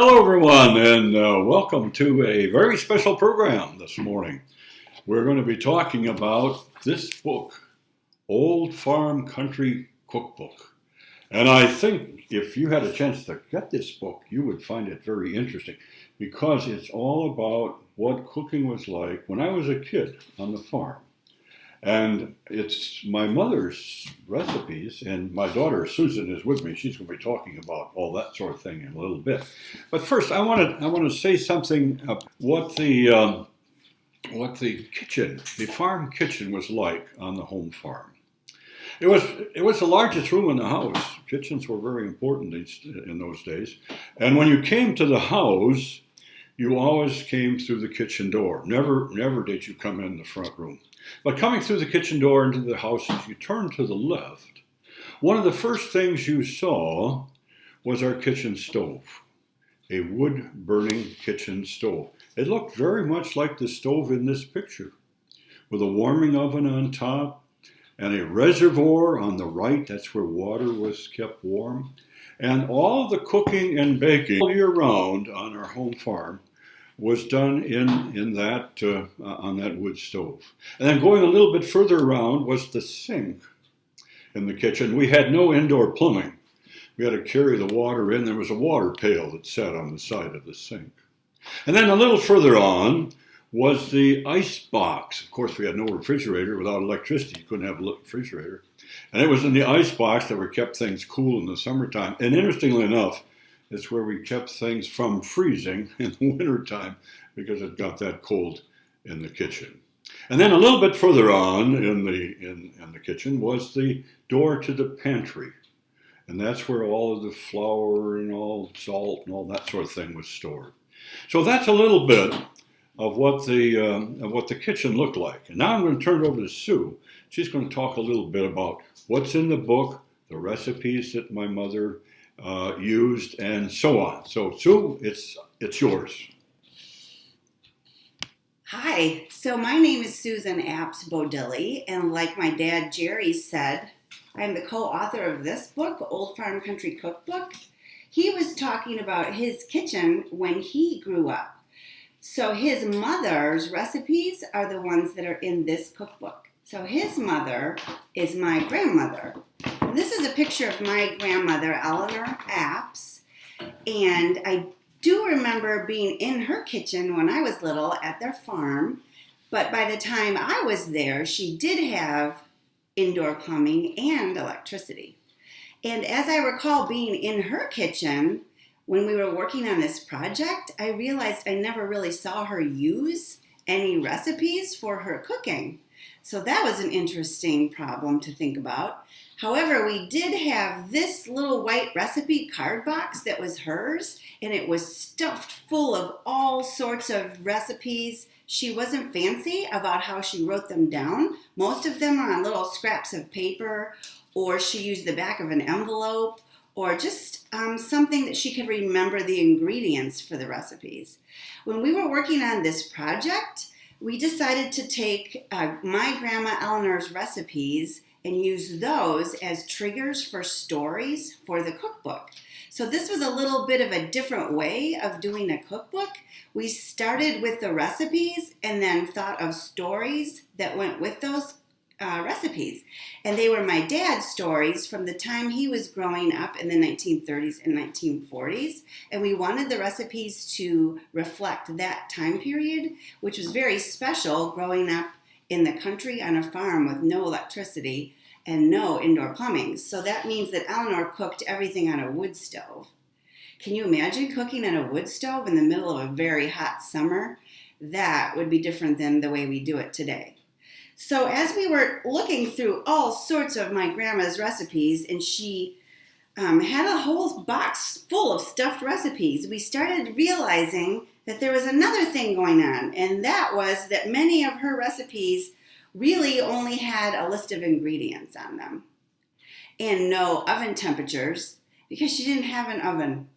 Hello, everyone, and welcome to a very special program this morning. We're going to be talking about this book, Old Farm Country Cookbook. And I think if you had a chance to get this book, you would find it very interesting because it's all about what cooking was like when I was a kid on the farm. And it's my mother's recipes, and my daughter Susan is with me. She's going to be talking about all that sort of thing in a little bit. But first, I want to say something about what the kitchen, the farm kitchen, was like on the home farm. It was the largest room in the house. Kitchens were very important in those days. And when you came to the house, you always came through the kitchen door. Never did you come in the front room. But coming through the kitchen door into the house, as you turned to the left, one of the first things you saw was our kitchen stove, a wood-burning kitchen stove. It looked very much like the stove in this picture, with a warming oven on top and a reservoir on the right. That's where water was kept warm. And all the cooking and baking all year round on our home farm was done in that on that wood stove. And then going a little bit further around was the sink in the kitchen. We had no indoor plumbing. We had to carry the water in. There was a water pail that sat on the side of the sink. And then a little further on was the ice box. Of course, we had no refrigerator. Without electricity, you couldn't have a refrigerator. And it was in the ice box that we kept things cool in the summertime. And interestingly enough, it's where we kept things from freezing in the wintertime because it got that cold in the kitchen. And then a little bit further on in the kitchen was the door to the pantry. And that's where all of the flour and all salt and all that sort of thing was stored. So that's a little bit of what the kitchen looked like. And now I'm going to turn it over to Sue. She's going to talk a little bit about what's in the book, the recipes that my mother used, and so on. So, Sue, it's yours. Hi, so my name is Susan Apps-Bodilly, and like my dad Jerry said, I'm the co-author of this book, Old Farm Country Cookbook. He was talking about his kitchen when he grew up. So his mother's recipes are the ones that are in this cookbook. So his mother is my grandmother. And this is a picture of my grandmother, Eleanor Apps. And I do remember being in her kitchen when I was little at their farm. But by the time I was there, she did have indoor plumbing and electricity. And as I recall being in her kitchen, when we were working on this project, I realized I never really saw her use any recipes for her cooking. So that was an interesting problem to think about. However, we did have this little white recipe card box that was hers, and it was stuffed full of all sorts of recipes. She wasn't fancy about how she wrote them down. Most of them are on little scraps of paper, or she used the back of an envelope, or just something that she could remember the ingredients for the recipes. When we were working on this project, we decided to take my grandma Eleanor's recipes and use those as triggers for stories for the cookbook. So this was a little bit of a different way of doing a cookbook. We started with the recipes and then thought of stories that went with those recipes. And they were my dad's stories from the time he was growing up in the 1930s and 1940s. And we wanted the recipes to reflect that time period, which was very special growing up in the country on a farm with no electricity and no indoor plumbing. So that means that Eleanor cooked everything on a wood stove. Can you imagine cooking on a wood stove in the middle of a very hot summer? That would be different than the way we do it today. So as we were looking through all sorts of my grandma's recipes, and she had a whole box full of stuffed recipes, we started realizing that there was another thing going on, and that was that many of her recipes really only had a list of ingredients on them and no oven temperatures because she didn't have an oven.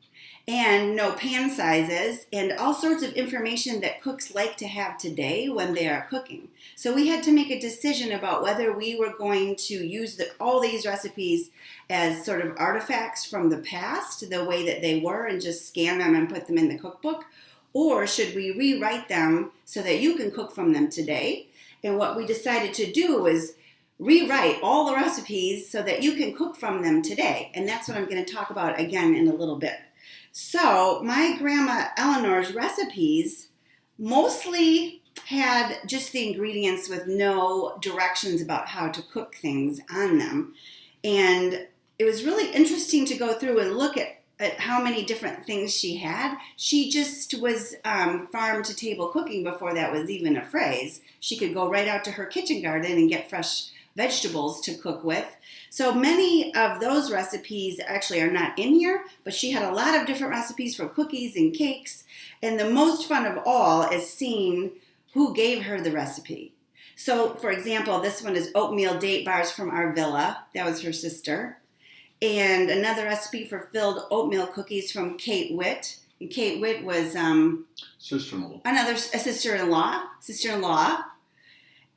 and no pan sizes, and all sorts of information that cooks like to have today when they are cooking. So we had to make a decision about whether we were going to use all these recipes as sort of artifacts from the past, the way that they were, and just scan them and put them in the cookbook, or should we rewrite them so that you can cook from them today? And what we decided to do was rewrite all the recipes so that you can cook from them today. And that's what I'm going to talk about again in a little bit. So my grandma Eleanor's recipes mostly had just the ingredients with no directions about how to cook things on them. And it was really interesting to go through and look at how many different things she had. She just was farm to table cooking before that was even a phrase. She could go right out to her kitchen garden and get fresh vegetables to cook with. So many of those recipes actually are not in here, but she had a lot of different recipes for cookies and cakes. And the most fun of all is seeing who gave her the recipe. So, for example, this one is oatmeal date bars from our villa. That was her sister. And another recipe for filled oatmeal cookies from Kate Witt. And Kate Witt was sister-in-law. A sister-in-law.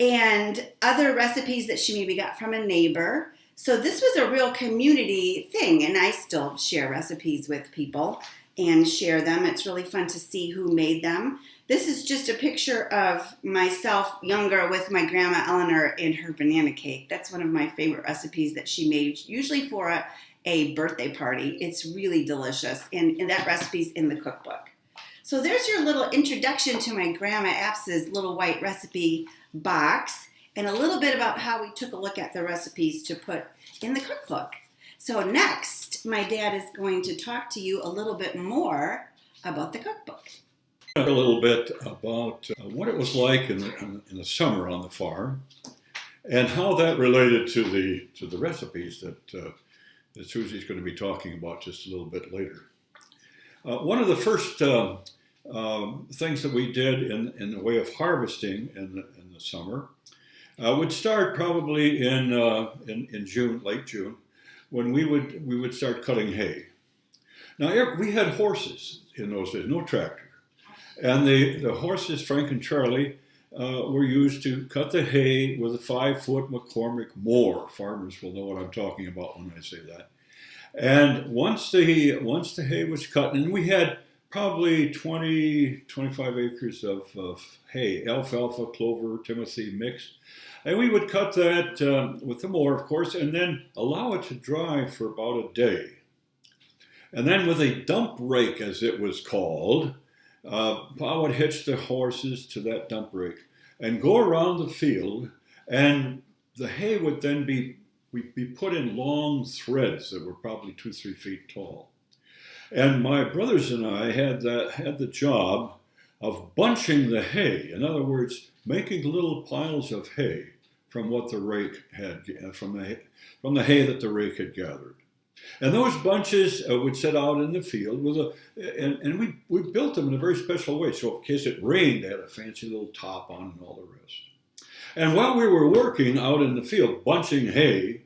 And other recipes that she maybe got from a neighbor. So this was a real community thing, and I still share recipes with people and share them. It's really fun to see who made them. This is just a picture of myself younger with my grandma Eleanor and her banana cake. That's one of my favorite recipes that she made, usually for a birthday party. It's really delicious, and that recipe's in the cookbook. So there's your little introduction to my Grandma Apps' little white recipe box, and a little bit about how we took a look at the recipes to put in the cookbook. So next, my dad is going to talk to you a little bit more about the cookbook. A little bit about what it was like in the summer on the farm, and how that related to the recipes that Susie's going to be talking about just a little bit later. One of the first things that we did in the way of harvesting in the summer would start probably in June, late June, when we would start cutting hay. Now we had horses in those days, no tractor, and the horses, Frank and Charlie, were used to cut the hay with a 5-foot McCormick mower. Farmers will know what I'm talking about when I say that. And once the hay was cut, and we had probably 25 acres of hay, alfalfa, clover, timothy mixed. And we would cut that with the mower, of course, and then allow it to dry for about a day. And then with a dump rake, as it was called, Pa would hitch the horses to that dump rake and go around the field, and the hay would then be put in long threads that were probably 2-3 feet tall. And my brothers and I had the job of bunching the hay. In other words, making little piles of hay from what the rake had, from the hay that the rake had gathered. And those bunches would sit out in the field and we built them in a very special way. So in case it rained, they had a fancy little top on and all the rest. And while we were working out in the field bunching hay,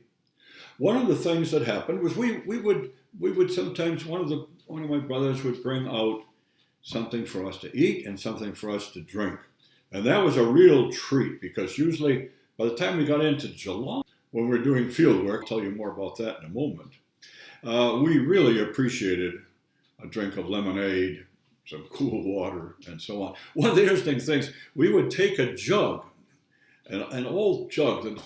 one of the things that happened was we would sometimes, one of my brothers would bring out something for us to eat and something for us to drink. And that was a real treat, because usually by the time we got into July, when we were doing field work, I'll tell you more about that in a moment, we really appreciated a drink of lemonade, some cool water, and so on. One of the interesting things, we would take a jug, an old jug that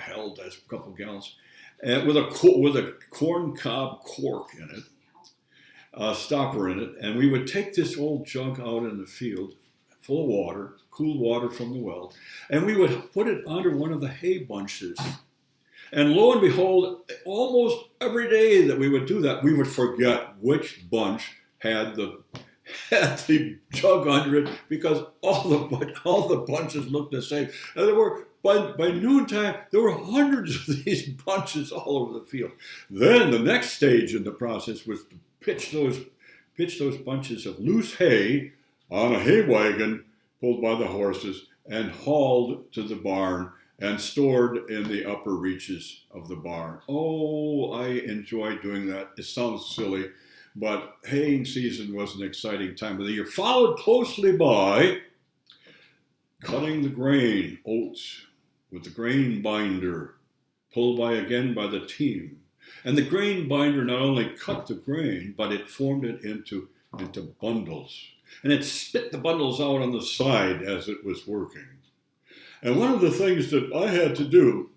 held a couple gallons, and with a corn cob cork in it, a stopper in it, and we would take this old jug out in the field, full of water, cool water from the well, and we would put it under one of the hay bunches. And lo and behold, almost every day that we would do that, we would forget which bunch had the jug under it, because all the bunches looked the same. And there were, by noontime, there were hundreds of these bunches all over the field. Then the next stage in the process was to pitch those bunches of loose hay on a hay wagon pulled by the horses and hauled to the barn and stored in the upper reaches of the barn. Oh, I enjoy doing that. It sounds silly, But haying season was an exciting time of the year, followed closely by cutting the grain, oats, with the grain binder, pulled again by the team. And the grain binder not only cut the grain, but it formed it into bundles. And it spit the bundles out on the side as it was working. And one of the things that I had to do,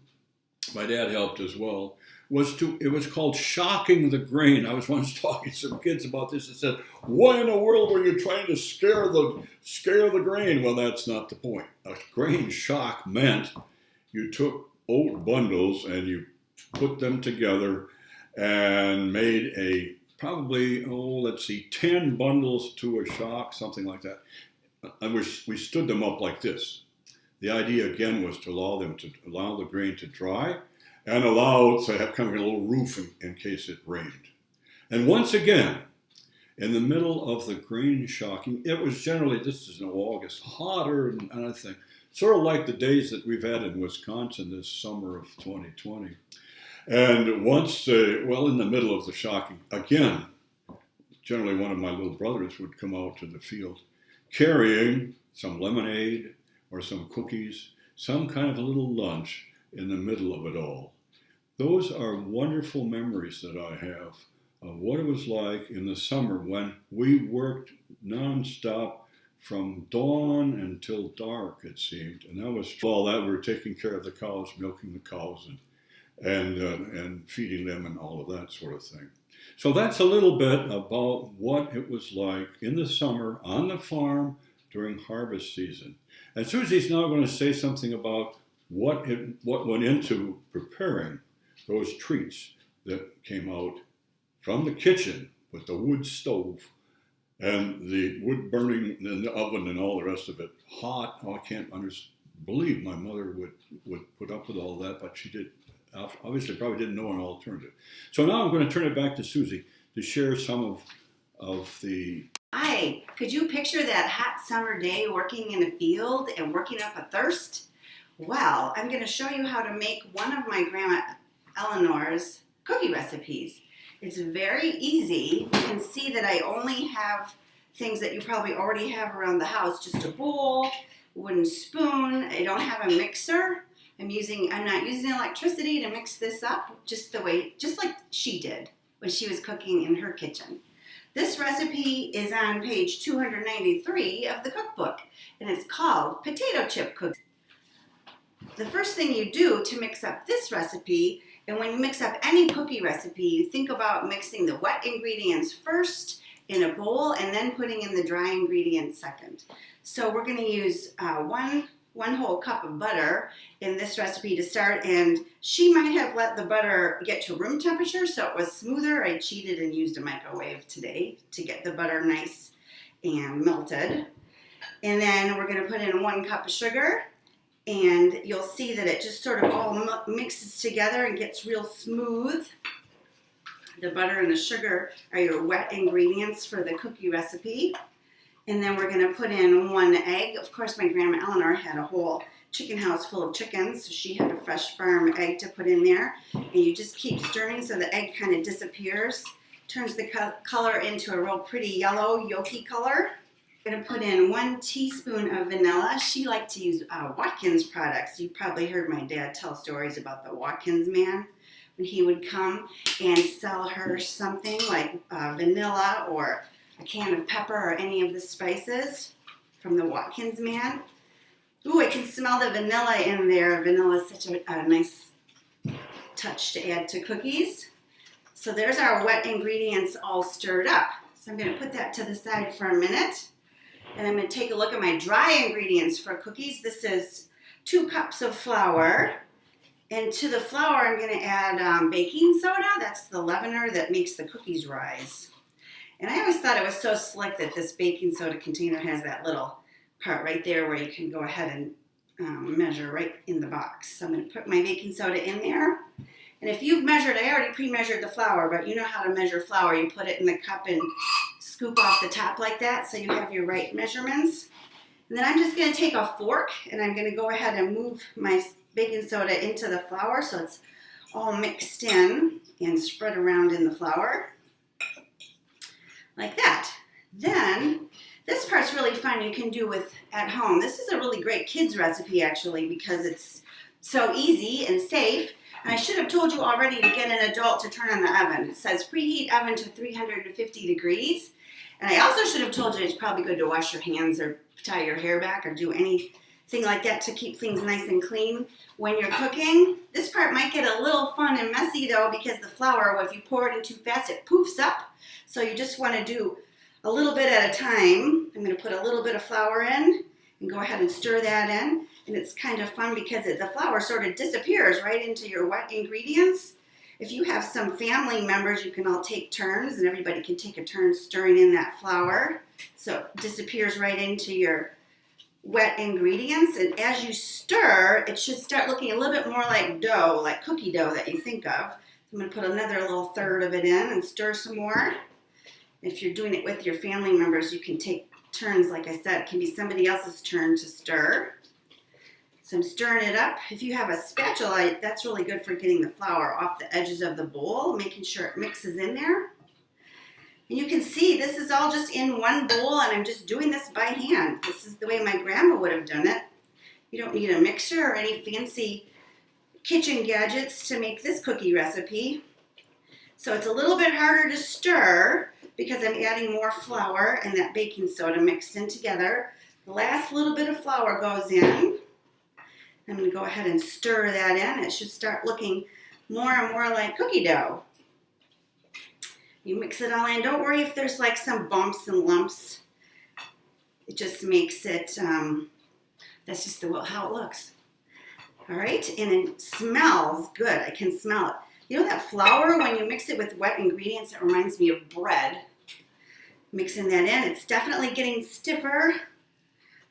my dad helped as well, it was called shocking the grain. I was once talking to some kids about this and said, why in the world were you trying to scare the grain? Well, that's not the point. A grain shock meant you took oat bundles and you put them together and made probably 10 bundles to a shock, something like that. And we stood them up like this. The idea again was to allow the grain to dry and allow it to have kind of a little roof in case it rained. And once again, in the middle of the grain shocking, it was generally, this is in August, hotter and another thing, sort of like the days that we've had in Wisconsin this summer of 2020. And once, in the middle of the shocking, again, generally one of my little brothers would come out to the field carrying some lemonade or some cookies, some kind of a little lunch in the middle of it all. Those are wonderful memories that I have of what it was like in the summer when we worked nonstop from dawn until dark, it seemed. And that was all that we were taking care of the cows, milking the cows, and feeding them and all of that sort of thing. So that's a little bit about what it was like in the summer on the farm during harvest season. And Susie's now going to say something about what went into preparing those treats that came out from the kitchen with the wood stove and the wood burning in the oven and all the rest of it. Hot. Oh, I can't believe my mother would put up with all that, but she did. Obviously, probably didn't know an alternative. So now I'm going to turn it back to Susie to share some of the... Hi, could you picture that hot summer day working in a field and working up a thirst? Well, I'm going to show you how to make one of my Grandma Eleanor's cookie recipes. It's very easy. You can see that I only have things that you probably already have around the house, just a bowl, wooden spoon. I don't have a mixer. I'm not using electricity to mix this up, just like she did when she was cooking in her kitchen. This recipe is on page 293 of the cookbook, and it's called Potato Chip Cookies. The first thing you do to mix up this recipe, and when you mix up any cookie recipe, you think about mixing the wet ingredients first in a bowl and then putting in the dry ingredients second. So we're going to use one whole cup of butter in this recipe to start, and she might have let the butter get to room temperature so it was smoother. I cheated and used a microwave today to get the butter nice and melted. And then we're going to put in 1 cup of sugar, and you'll see that it just sort of all mixes together and gets real smooth. The butter and the sugar are your wet ingredients for the cookie recipe. And then we're going to put in 1 egg. Of course, my Grandma Eleanor had a whole chicken house full of chickens, so she had a fresh farm egg to put in there. And you just keep stirring so the egg kind of disappears, turns the color into a real pretty yellow, yolky color. I'm going to put in 1 teaspoon of vanilla. She liked to use Watkins products. You probably heard my dad tell stories about the Watkins man when he would come and sell her something like vanilla or a can of pepper or any of the spices from the Watkins man. Ooh, I can smell the vanilla in there. Vanilla is such a nice touch to add to cookies. So there's our wet ingredients all stirred up. So I'm going to put that to the side for a minute. And I'm going to take a look at my dry ingredients for cookies. This is 2 cups of flour. And to the flour, I'm going to add baking soda. That's the leavener that makes the cookies rise. And I always thought it was so slick that this baking soda container has that little part right there where you can go ahead and measure right in the box. So I'm going to put my baking soda in there. And if you've measured, I already pre-measured the flour, but you know how to measure flour. You put it in the cup and scoop off the top like that so you have your right measurements. And then I'm just going to take a fork and I'm going to go ahead and move my baking soda into the flour so it's all mixed in and spread around in the flour. like that. Then, this part's really fun. You can do with at home. This is a really great kids recipe, actually, because it's so easy and safe. And I should have told you already to get an adult to turn on the oven. It says preheat oven to 350 degrees. And I also should have told you it's probably good to wash your hands or tie your hair back or do anything like that to keep things nice and clean when you're cooking. This part might get a little fun and messy though, because the flour, if you pour it in too fast, it poofs up. So you just want to do a little bit at a time. I'm going to put a little bit of flour in and go ahead and stir that in. And it's kind of fun because the flour sort of disappears right into your wet ingredients. If you have some family members, you can all take turns and everybody can take a turn stirring in that flour. So it disappears right into your wet ingredients. And as you stir, it should start looking a little bit more like dough, like cookie dough that you think of. I'm going to put another little third of it in and stir some more. If you're doing it with your family members, you can take turns. Like I said, it can be somebody else's turn to stir. So I'm stirring it up. If you have a spatula, that's really good for getting the flour off the edges of the bowl, making sure it mixes in there. And you can see this is all just in one bowl, and I'm just doing this by hand. This is the way my grandma would have done it. You don't need a mixer or any fancy kitchen gadgets to make this cookie recipe. So it's a little bit harder to stir because I'm adding more flour and that baking soda mixed in together. The last little bit of flour goes in. I'm going to go ahead and stir that in. It should start looking more and more like cookie dough. You mix it all in. Don't worry if there's like some bumps and lumps. It just makes it, that's just how it looks. All right, and it smells good. I can smell it. You know that flour, when you mix it with wet ingredients, it reminds me of bread. Mixing that in, it's definitely getting stiffer.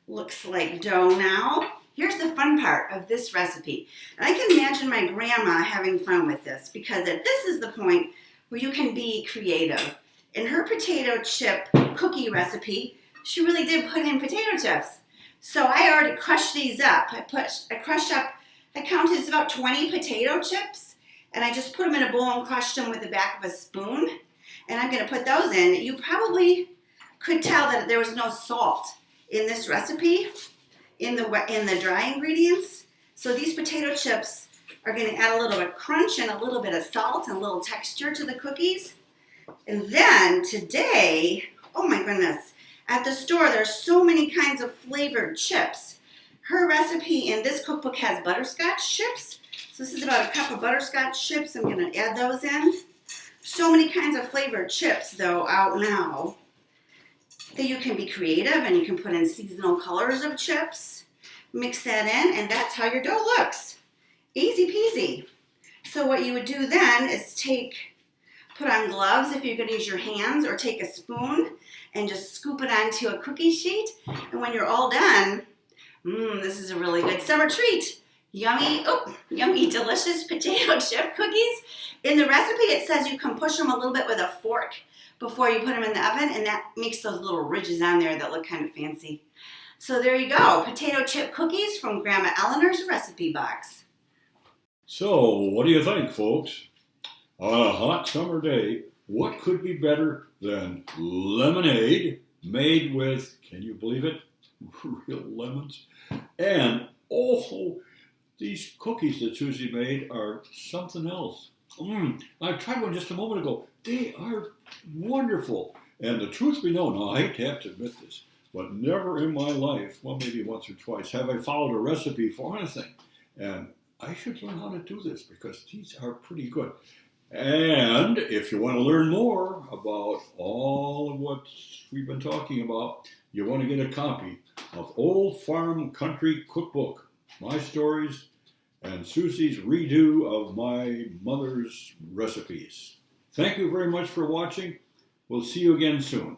Looks like dough now. Here's the fun part of this recipe. And I can imagine my grandma having fun with this because this is the point where you can be creative. In her potato chip cookie recipe, she really did put in potato chips. So I already crushed these up. I counted it's about 20 potato chips, and I just put them in a bowl and crushed them with the back of a spoon. And I'm going to put those in. You probably could tell that there was no salt in this recipe in the dry ingredients. So these potato chips are going to add a little bit of crunch and a little bit of salt and a little texture to the cookies. And then today, oh my goodness, at the store there's so many kinds of flavored chips. Her recipe in this cookbook has butterscotch chips. So this is about a cup of butterscotch chips. I'm going to add those in. So many kinds of flavored chips, though, out now that you can be creative and you can put in seasonal colors of chips. Mix that in, and that's how your dough looks. Easy peasy. So what you would do then is put on gloves if you're going to use your hands, or take a spoon and just scoop it onto a cookie sheet. And when you're all done, this is a really good summer treat. Yummy, yummy, delicious potato chip cookies. In the recipe, it says you can push them a little bit with a fork before you put them in the oven, and that makes those little ridges on there that look kind of fancy. So there you go, potato chip cookies from Grandma Eleanor's recipe box. So, what do you think, folks? On a hot summer day, what could be better than lemonade made with, can you believe it, real lemons? And these cookies that Susie made are something else. I tried one just a moment ago. They are wonderful. And the truth be known, now I hate to have to admit this, but never in my life, well, maybe once or twice, have I followed a recipe for anything. And I should learn how to do this because these are pretty good. And if you want to learn more about all of what we've been talking about, you want to get a copy of Old Farm Country Cookbook, my stories, and Susie's redo of my mother's recipes. Thank you very much for watching. We'll see you again soon.